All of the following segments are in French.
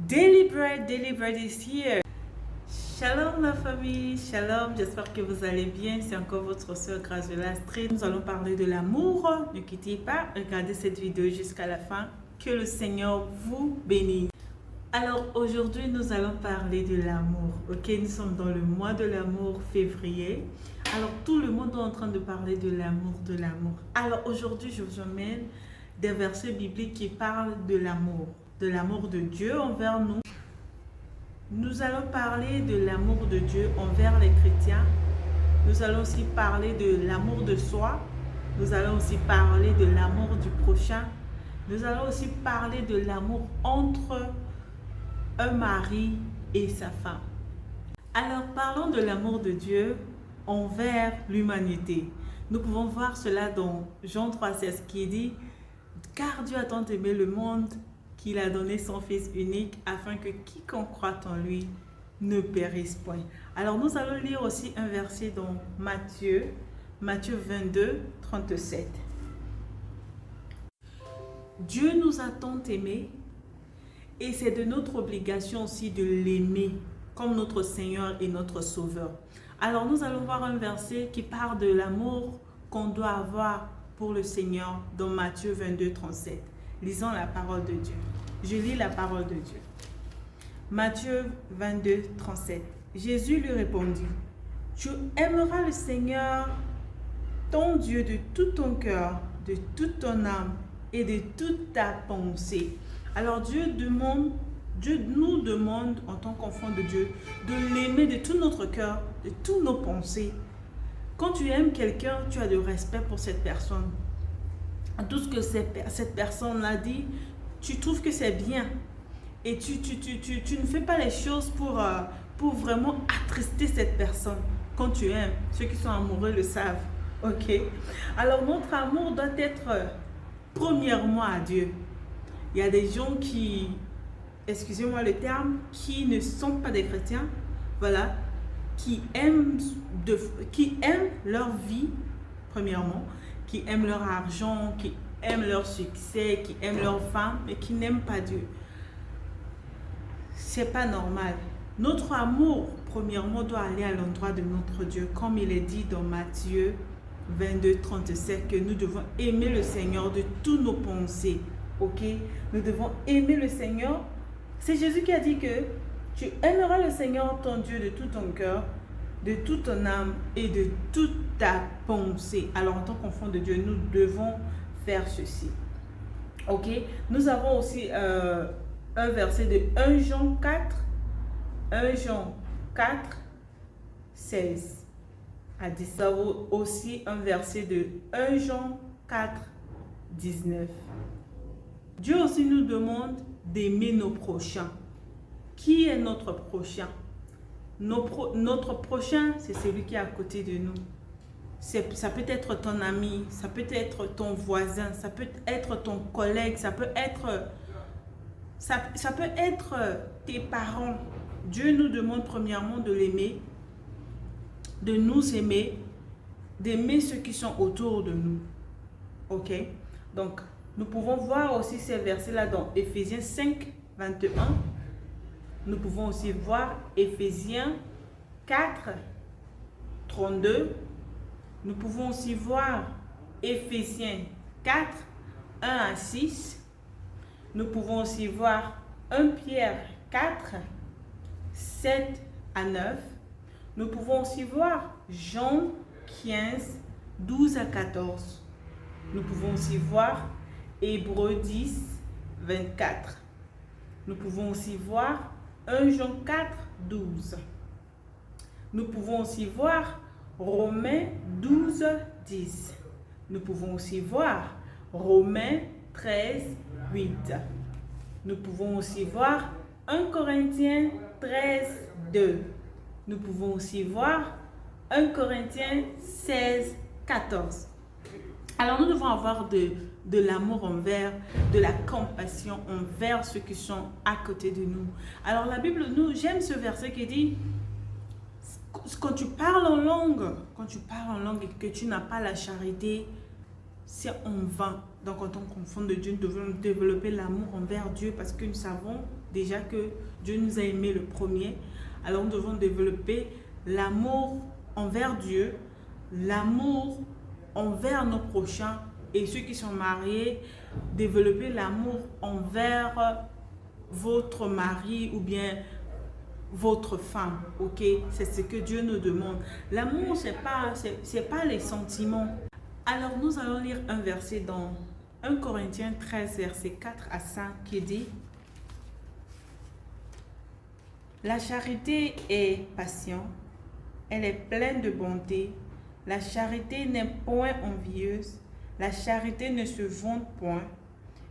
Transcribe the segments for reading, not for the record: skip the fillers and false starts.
Daily Bread is here. Shalom la famille, shalom, j'espère que vous allez bien. C'est encore votre soeur Grazuela Street. Nous allons parler de l'amour. Ne quittez pas, regardez cette vidéo jusqu'à la fin. Que le Seigneur vous bénisse. Alors aujourd'hui, nous allons parler de l'amour. Ok, nous sommes dans le mois de l'amour, février. Alors tout le monde est en train de parler de l'amour, de l'amour. Alors aujourd'hui, je vous emmène des versets bibliques qui parlent de l'amour de Dieu envers nous. Nous allons parler de l'amour de Dieu envers les chrétiens. Nous allons aussi parler de l'amour de soi. Nous allons aussi parler de l'amour du prochain. Nous allons aussi parler de l'amour entre un mari et sa femme. Alors parlons de l'amour de Dieu envers l'humanité. Nous pouvons voir cela dans Jean 3,16 qui dit « Car Dieu a tant aimé le monde qu'il a donné son Fils unique afin que quiconque croit en lui ne périsse point. » Alors nous allons lire aussi un verset dans Matthieu 22, 37. Dieu nous a tant aimés et c'est de notre obligation aussi de l'aimer comme notre Seigneur et notre Sauveur. Alors nous allons voir un verset qui parle de l'amour qu'on doit avoir pour le Seigneur dans Matthieu 22, 37. Lisons la parole de Dieu. Je lis la parole de Dieu. Matthieu 22, 37. Jésus lui répondit, « Tu aimeras le Seigneur, ton Dieu, de tout ton cœur, de toute ton âme et de toute ta pensée. » Alors Dieu nous demande en tant qu'enfant de Dieu de l'aimer de tout notre cœur, de toutes nos pensées. Quand tu aimes quelqu'un, tu as du respect pour cette personne. Tout ce que cette personne a dit, tu trouves que c'est bien. Et tu ne fais pas les choses pour vraiment attrister cette personne. Quand tu aimes, ceux qui sont amoureux le savent. Ok? Alors notre amour doit être premièrement à Dieu. Il y a des gens qui, excusez-moi le terme, qui ne sont pas des chrétiens, voilà, qui aiment leur vie, premièrement, qui aiment leur argent, qui aiment leur succès, qui aiment leur femme, mais qui n'aiment pas Dieu. C'est pas normal. Notre amour, premièrement, doit aller à l'endroit de notre Dieu, comme il est dit dans Matthieu 22, 37, que nous devons aimer le Seigneur de toutes nos pensées. Ok? Nous devons aimer le Seigneur. C'est Jésus qui a dit que tu aimeras le Seigneur ton Dieu de tout ton cœur, de toute ton âme et de toute ta pensée. Alors en tant qu'enfant de Dieu, nous devons faire ceci. Ok? Nous avons aussi un verset de 1 Jean 4, 16 à 10. Nous avons aussi un verset de 1 Jean 4, 19. Dieu aussi nous demande d'aimer nos prochains. Qui est notre prochain? Notre prochain, c'est celui qui est à côté de nous. Ça peut être ton ami, ça peut être ton voisin, ça peut être ton collègue, ça peut être tes parents. Dieu nous demande premièrement de l'aimer, de nous aimer, d'aimer ceux qui sont autour de nous. Ok? Donc, nous pouvons voir aussi ces versets-là dans Éphésiens 5, 21. Nous pouvons aussi voir Éphésiens 4, 32. Nous pouvons aussi voir Éphésiens 4, 1 à 6. Nous pouvons aussi voir 1 Pierre 4, 7 à 9. Nous pouvons aussi voir Jean 15, 12 à 14. Nous pouvons aussi voir Hébreux 10, 24. Nous pouvons aussi voir 1 Jean 4, 12. Nous pouvons aussi voir Romains 12, 10. Nous pouvons aussi voir Romains 13, 8. Nous pouvons aussi voir 1 Corinthiens 13, 2. Nous pouvons aussi voir 1 Corinthiens 16, 14. Alors nous devons avoir de l'amour envers, de la compassion envers ceux qui sont à côté de nous. Alors la Bible, j'aime ce verset qui dit, quand tu parles en langue et que tu n'as pas la charité, c'est en vain. Donc en tant qu'enfant de Dieu, nous devons développer l'amour envers Dieu parce que nous savons déjà que Dieu nous a aimés le premier. Alors nous devons développer l'amour envers Dieu, l'amour envers nos prochains et ceux qui sont mariés, développer l'amour envers votre mari ou bien votre femme, ok? C'est ce que Dieu nous demande. L'amour, c'est pas les sentiments. Alors, nous allons lire un verset dans 1 Corinthiens 13, verset 4 à 5 qui dit: La charité est patiente, elle est pleine de bonté. La charité n'est point envieuse, la charité ne se vante point,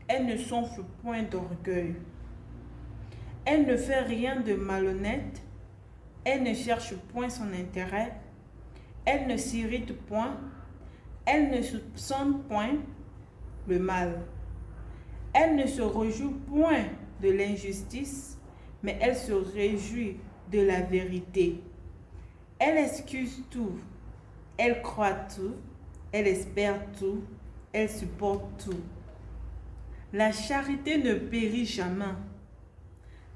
elle ne s'enfle point d'orgueil. Elle ne fait rien de malhonnête, elle ne cherche point son intérêt, elle ne s'irrite point, elle ne soupçonne point le mal. Elle ne se réjouit point de l'injustice, mais elle se réjouit de la vérité. Elle excuse tout, elle croit tout, elle espère tout, elle supporte tout. La charité ne périt jamais.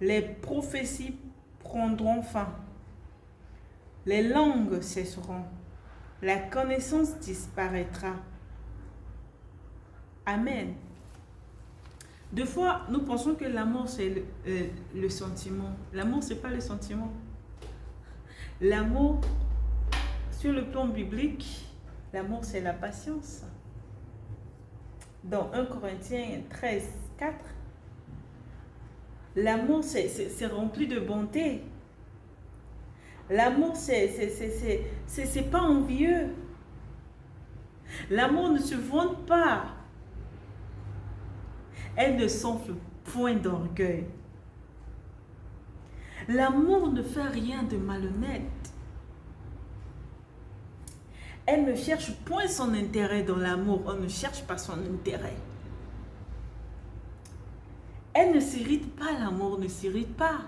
Les prophéties prendront fin. Les langues cesseront. La connaissance disparaîtra. Amen. Des fois, nous pensons que l'amour, c'est le sentiment. L'amour, ce n'est pas le sentiment. L'amour, sur le plan biblique, l'amour, c'est la patience. Dans 1 Corinthiens 13, 4, l'amour, c'est rempli de bonté. L'amour, c'est pas envieux. L'amour ne se vante pas. Elle ne s'enfle point d'orgueil. L'amour ne fait rien de malhonnête. Elle ne cherche point son intérêt dans l'amour. On ne cherche pas son intérêt. Elle ne s'irrite pas, l'amour ne s'irrite pas.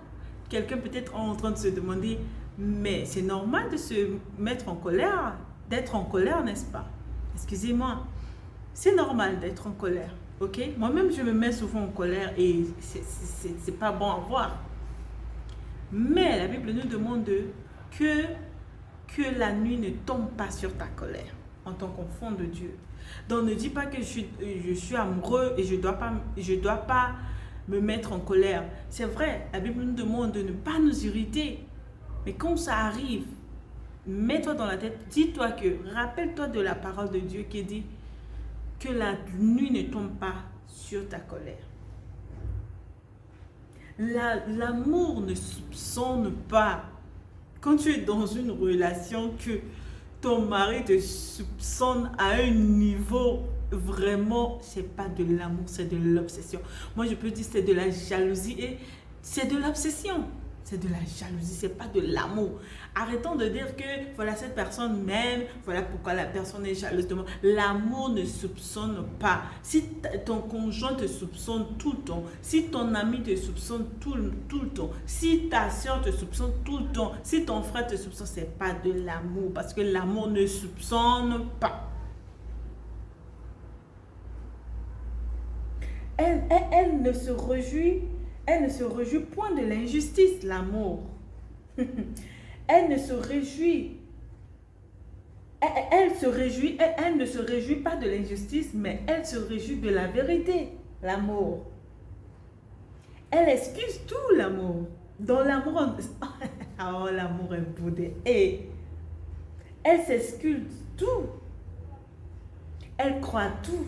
Quelqu'un peut-être en train de se demander, mais c'est normal de se mettre en colère, d'être en colère, n'est-ce pas? Excusez-moi, c'est normal d'être en colère, ok? Moi-même, je me mets souvent en colère et c'est pas bon à voir. Mais la Bible nous demande que la nuit ne tombe pas sur ta colère en tant qu'enfant de Dieu. Donc ne dis pas que je suis amoureux et je dois pas me mettre en colère. C'est vrai, la Bible nous demande de ne pas nous irriter. Mais quand ça arrive, mets-toi dans la tête, dis-toi rappelle-toi de la parole de Dieu qui dit que la nuit ne tombe pas sur ta colère. L'amour ne soupçonne pas. Quand tu es dans une relation que ton mari te soupçonne à un niveau vraiment, c'est pas de l'amour, c'est de l'obsession. Moi, je peux dire c'est de la jalousie et c'est de l'obsession. C'est de la jalousie, c'est pas de l'amour. Arrêtons de dire que voilà, cette personne m'aime, voilà pourquoi la personne est jalouse de moi. L'amour ne soupçonne pas. Si ton conjoint te soupçonne tout le temps, si ton ami te soupçonne tout le temps, si ta soeur te soupçonne tout le temps, si ton frère te soupçonne, c'est pas de l'amour parce que l'amour ne soupçonne pas. Elle ne se réjouit. Elle ne se réjouit point de l'injustice, l'amour. Elle ne se réjouit. Elle ne se réjouit pas de l'injustice, mais elle se réjouit de la vérité, l'amour. Elle excuse tout, l'amour. Dans l'amour, oh, l'amour est boudé. Et elle s'excuse tout. Elle croit tout.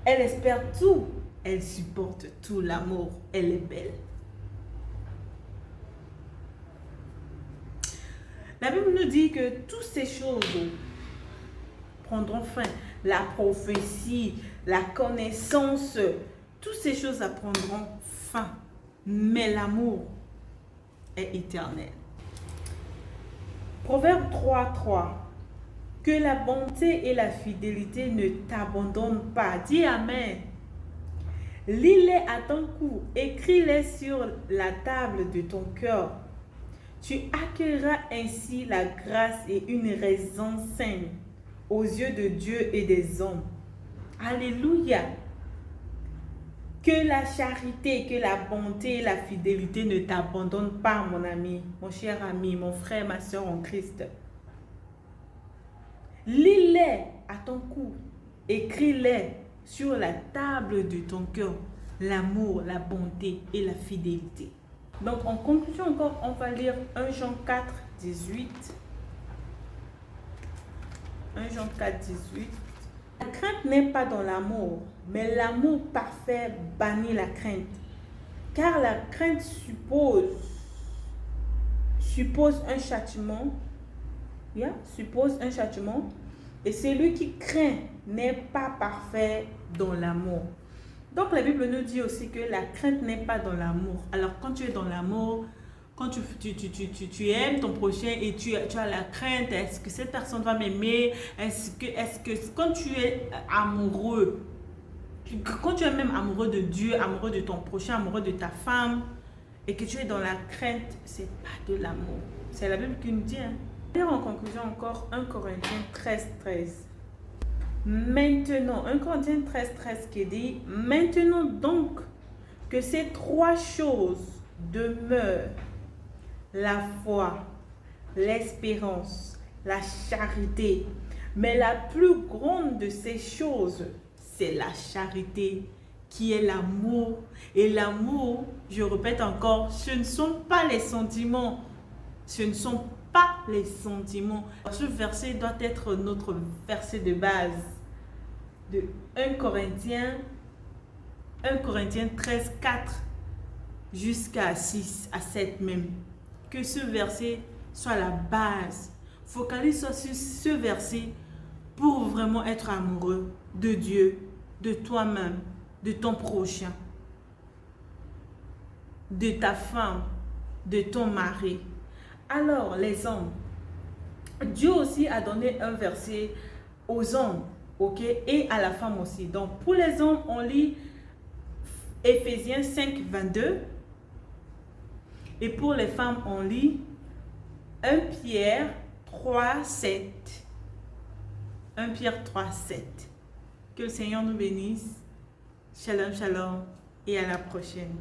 Elle espère tout. Elle supporte tout, l'amour. Elle est belle. La Bible nous dit que toutes ces choses prendront fin. La prophétie, la connaissance, toutes ces choses prendront fin. Mais l'amour est éternel. Proverbe 3:3. Que la bonté et la fidélité ne t'abandonnent pas. Dis Amen. Lis-les à ton cou, écris-les sur la table de ton cœur. Tu accueilleras ainsi la grâce et une raison saine aux yeux de Dieu et des hommes. Alléluia. Que la charité, que la bonté et la fidélité ne t'abandonnent pas, mon ami, mon cher ami, mon frère, ma soeur en Christ. Lis-les à ton cou. Écris-les sur la table de ton cœur. L'amour, la bonté et la fidélité. Donc, en conclusion encore, on va lire 1 Jean 4, 18. 1 Jean 4, 18. La crainte n'est pas dans l'amour, mais l'amour parfait bannit la crainte. Car la crainte suppose un châtiment. Suppose un châtiment. Et celui qui craint n'est pas parfait dans l'amour. Donc la Bible nous dit aussi que la crainte n'est pas dans l'amour. Alors quand tu es dans l'amour, quand tu aimes ton prochain et tu as la crainte, est-ce que cette personne va m'aimer? Est-ce que quand tu es amoureux, quand tu es même amoureux de Dieu, amoureux de ton prochain, amoureux de ta femme, et que tu es dans la crainte, c'est pas de l'amour. C'est la Bible qui nous dit. En conclusion encore, 1 Corinthiens 13, 13. Maintenant, 1 Corinthiens 13, 13 qui dit, maintenant donc que ces trois choses demeurent, la foi, l'espérance, la charité. Mais la plus grande de ces choses, c'est la charité, qui est l'amour. Et l'amour, je répète encore, ce ne sont pas les sentiments. Ce ne sont pas les sentiments. Ce verset doit être notre verset de base. De 1 Corinthiens 13, 4 jusqu'à 6 à 7 même. Que ce verset soit la base. Focalise sur ce verset pour vraiment être amoureux de Dieu, de toi-même, de ton prochain, de ta femme, de ton mari. Alors les hommes, Dieu aussi a donné un verset aux hommes, ok, et à la femme aussi. Donc pour les hommes, on lit Éphésiens 5, 22. Et pour les femmes, on lit 1 Pierre 3, 7. 1 Pierre 3, 7. Que le Seigneur nous bénisse. Shalom, shalom et à la prochaine.